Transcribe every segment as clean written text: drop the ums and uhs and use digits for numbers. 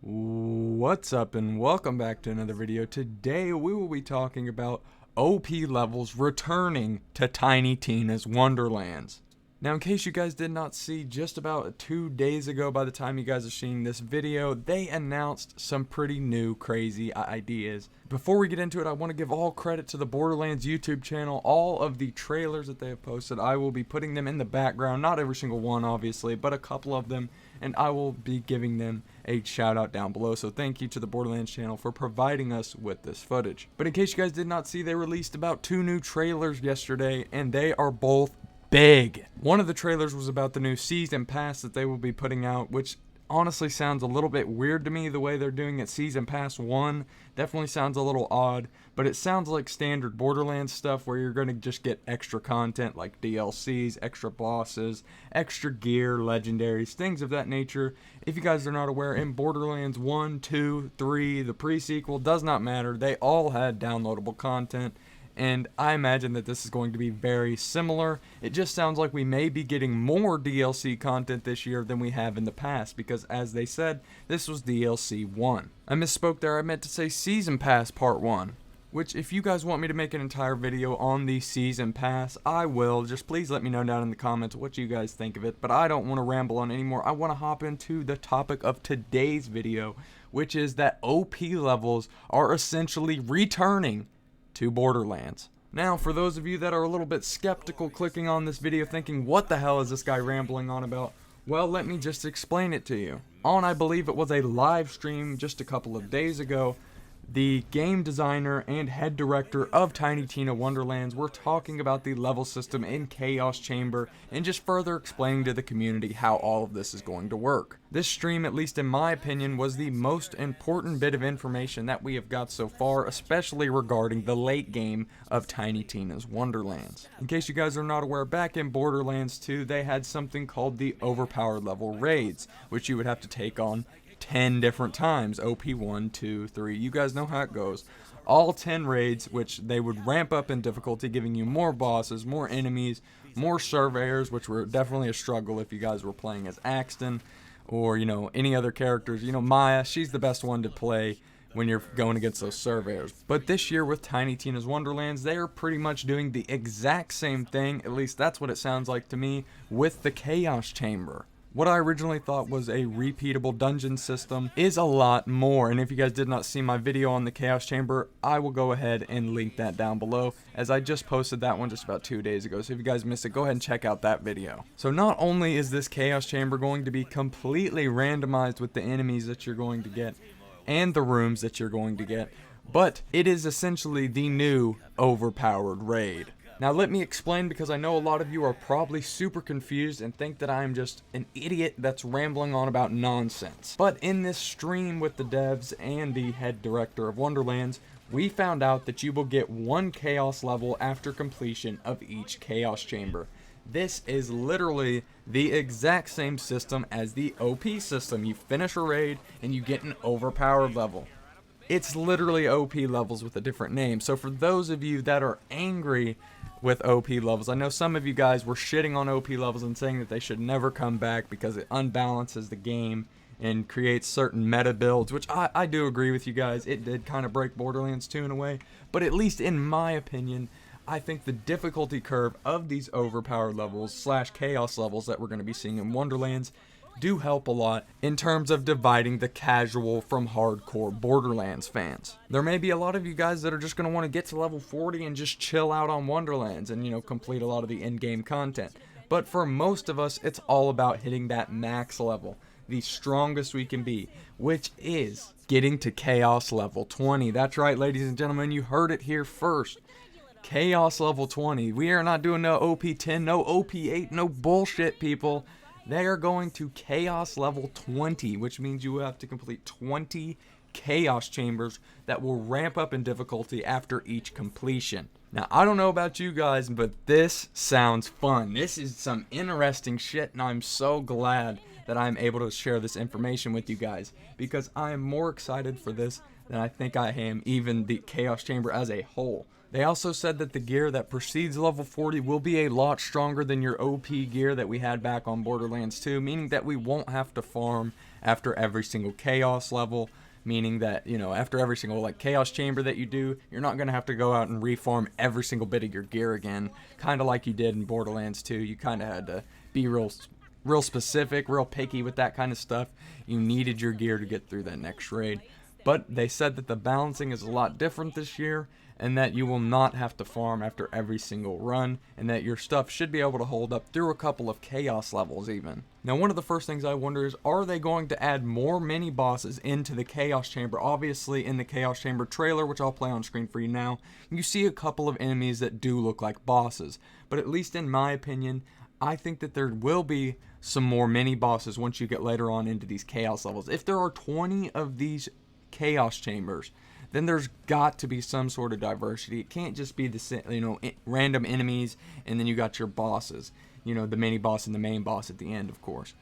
What's up and welcome back to another video. Today we will be talking about OP levels returning to Tiny Tina's Wonderlands. Now in case you guys did not see, just about 2 days ago by the time you guys are seeing this video, they announced some pretty new crazy ideas. Before we get into it, I want to give all credit to the Borderlands YouTube channel. All of the trailers that they have posted, I will be putting them in the background. Not every single one obviously, but a couple of them. And I will be giving them a shout out down below. So thank you to the Borderlands channel for providing us with this footage. But in case you guys did not see, they released about 2 new trailers yesterday, and they are both big. One of the trailers was about the new season pass that they will be putting out, which honestly sounds a little bit weird to me the way they're doing it. Season pass 1 definitely sounds a little odd, but it sounds like standard Borderlands stuff where you're going to just get extra content like DLCs, extra bosses, extra gear, legendaries, things of that nature. If you guys are not aware, in Borderlands 1, 2, 3, the pre-sequel, does not matter, they all had downloadable content. And I imagine that this is going to be very similar. It just sounds like we may be getting more DLC content this year than we have in the past, because as they said, this was DLC 1. I misspoke there, I meant to say Season Pass Part 1. Which, if you guys want me to make an entire video on the Season Pass, I will. Just please let me know down in the comments what you guys think of it. But I don't want to ramble on anymore. I want to hop into the topic of today's video, which is that OP levels are essentially returning to Borderlands. Now, for those of you that are a little bit skeptical clicking on this video thinking, what the hell is this guy rambling on about? Well, let me just explain it to you. On, I believe it was a live stream just a couple of days ago, the game designer and head director of Tiny Tina Wonderlands were talking about the level system in Chaos Chamber and just further explaining to the community how all of this is going to work. This stream, at least in my opinion, was the most important bit of information that we have got so far, especially regarding the late game of Tiny Tina's Wonderlands. In case you guys are not aware, back in Borderlands 2, they had something called the overpowered level raids, which you would have to take on 10 different times. OP 1, 2, 3, you guys know how it goes. All 10 raids, which they would ramp up in difficulty, giving you more bosses, more enemies, more surveyors, which were definitely a struggle if you guys were playing as Axton or, any other characters. Maya, she's the best one to play when you're going against those surveyors. But this year with Tiny Tina's Wonderlands, they are pretty much doing the exact same thing, at least that's what it sounds like to me, with the Chaos Chamber. What I originally thought was a repeatable dungeon system is a lot more, and if you guys did not see my video on the Chaos Chamber, I will go ahead and link that down below, as I just posted that one just about 2 days ago, so if you guys missed it, go ahead and check out that video. So not only is this Chaos Chamber going to be completely randomized with the enemies that you're going to get, and the rooms that you're going to get, but it is essentially the new overpowered raid. Now let me explain, because I know a lot of you are probably super confused and think that I'm just an idiot that's rambling on about nonsense. But in this stream with the devs and the head director of Wonderlands, we found out that you will get 1 chaos level after completion of each chaos chamber. This is literally the exact same system as the OP system. You finish a raid and you get an overpowered level. It's literally OP levels with a different name. So for those of you that are angry with OP levels, I know some of you guys were shitting on OP levels and saying that they should never come back because it unbalances the game and creates certain meta builds, which I do agree with you guys. It did kind of break Borderlands 2 in a way, but at least in my opinion, I think the difficulty curve of these overpowered levels / chaos levels that we're going to be seeing in Wonderlands do help a lot in terms of dividing the casual from hardcore Borderlands fans. There may be a lot of you guys that are just going to want to get to level 40 and just chill out on Wonderlands and, complete a lot of the in-game content. But for most of us, it's all about hitting that max level, the strongest we can be, which is getting to Chaos level 20. That's right, ladies and gentlemen, you heard it here first. Chaos level 20. We are not doing no OP 10, no OP 8, no bullshit, people. They are going to Chaos level 20, which means you have to complete 20 Chaos Chambers that will ramp up in difficulty after each completion. Now, I don't know about you guys, but this sounds fun. This is some interesting shit, and I'm so glad that I'm able to share this information with you guys, because I am more excited for this than I think I am even the Chaos Chamber as a whole. They also said that the gear that precedes level 40 will be a lot stronger than your OP gear that we had back on Borderlands 2, meaning that we won't have to farm after every single chaos level, meaning that, you know, after every single like chaos chamber that you do, you're not going to have to go out and reform every single bit of your gear again, kind of like you did in Borderlands 2. You kind of had to be real specific, real picky with that kind of stuff. You needed your gear to get through that next raid. But they said that the balancing is a lot different this year, and that you will not have to farm after every single run, and that your stuff should be able to hold up through a couple of chaos levels even. Now, one of the first things I wonder is, are they going to add more mini bosses into the chaos chamber? Obviously, in the chaos chamber trailer, which I'll play on screen for you now, you see a couple of enemies that do look like bosses. But at least in my opinion, I think that there will be some more mini bosses once you get later on into these chaos levels. If there are 20 of these chaos chambers, then there's got to be some sort of diversity. It can't just be the, you know, random enemies and then you got your bosses, you know, the mini boss and the main boss at the end, of course.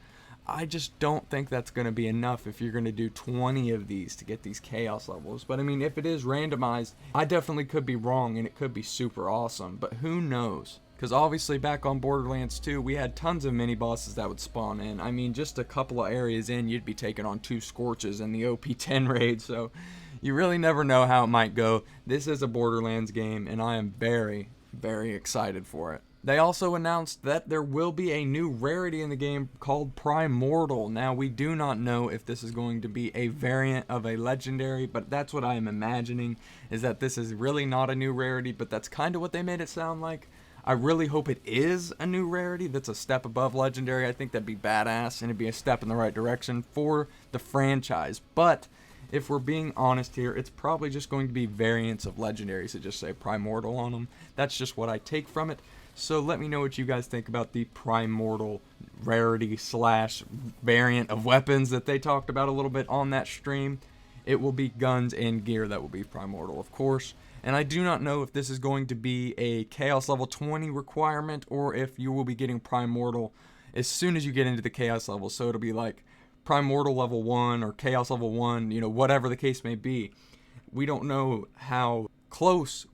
I just don't think that's going to be enough if you're going to do 20 of these to get these chaos levels. But I mean, if it is randomized, I definitely could be wrong and it could be super awesome, but who knows? Because obviously back on Borderlands 2, we had tons of mini bosses that would spawn in. I mean, just a couple of areas in, you'd be taking on 2 Scorches in the OP10 raid, so you really never know how it might go. This is a Borderlands game, and I am very, very excited for it. They also announced that there will be a new rarity in the game called Primordial. Now, we do not know if this is going to be a variant of a legendary, but that's what I am imagining, is that this is really not a new rarity, but that's kind of what they made it sound like. I really hope it is a new rarity that's a step above legendary. I think that'd be badass, and it'd be a step in the right direction for the franchise. But if we're being honest here, it's probably just going to be variants of legendaries that just say Primordial on them. That's just what I take from it. So let me know what you guys think about the Primordial rarity slash variant of weapons that they talked about a little bit on that stream. It will be guns and gear that will be Primordial, of course. And I do not know if this is going to be a Chaos Level 20 requirement or if you will be getting Primordial as soon as you get into the Chaos level. So it'll be like Primordial Level 1 or Chaos Level 1, you know, whatever the case may be. We don't know how close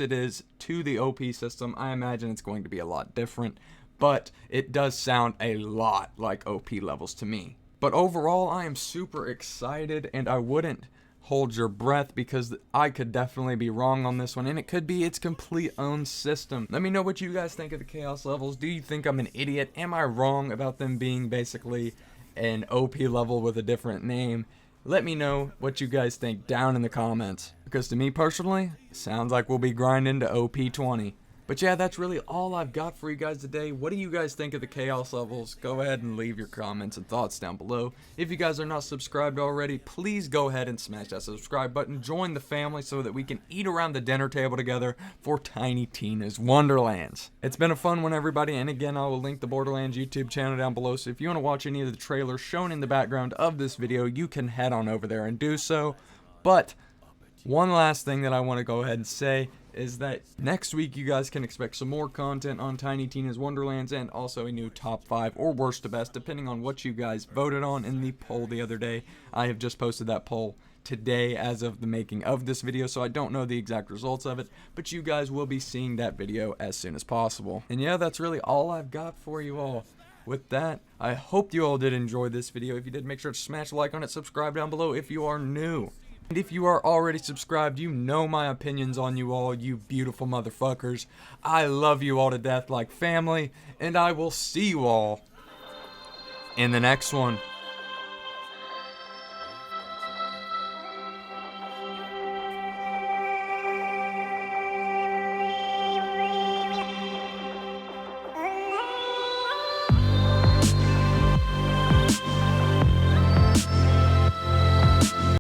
it is to the OP system. I imagine it's going to be a lot different, but it does sound a lot like OP levels to me. But overall, I am super excited, and I wouldn't hold your breath because I could definitely be wrong on this one, and it could be its complete own system. Let me know what you guys think of the chaos levels. Do you think I'm an idiot? Am I wrong about them being basically an OP level with a different name? Let me know what you guys think down in the comments, because to me personally, it sounds like we'll be grinding to OP 20. But yeah, that's really all I've got for you guys today. What do you guys think of the chaos levels? Go ahead and leave your comments and thoughts down below. If you guys are not subscribed already, please go ahead and smash that subscribe button. Join the family so that we can eat around the dinner table together for Tiny Tina's Wonderlands. It's been a fun one, everybody, and again, I will link the Borderlands YouTube channel down below, so if you want to watch any of the trailers shown in the background of this video, you can head on over there and do so. But one last thing that I want to go ahead and say is that next week you guys can expect some more content on Tiny Tina's Wonderlands, and also a new top 5 or worst to best, depending on what you guys voted on in the poll the other day. I have just posted that poll today as of the making of this video, so I don't know the exact results of it, but you guys will be seeing that video as soon as possible. And yeah, that's really all I've got for you all. With that, I hope you all did enjoy this video. If you did, make sure to smash a like on it, subscribe down below if you are new. And if you are already subscribed, you know my opinions on you all, you beautiful motherfuckers. I love you all to death like family, and I will see you all in the next one.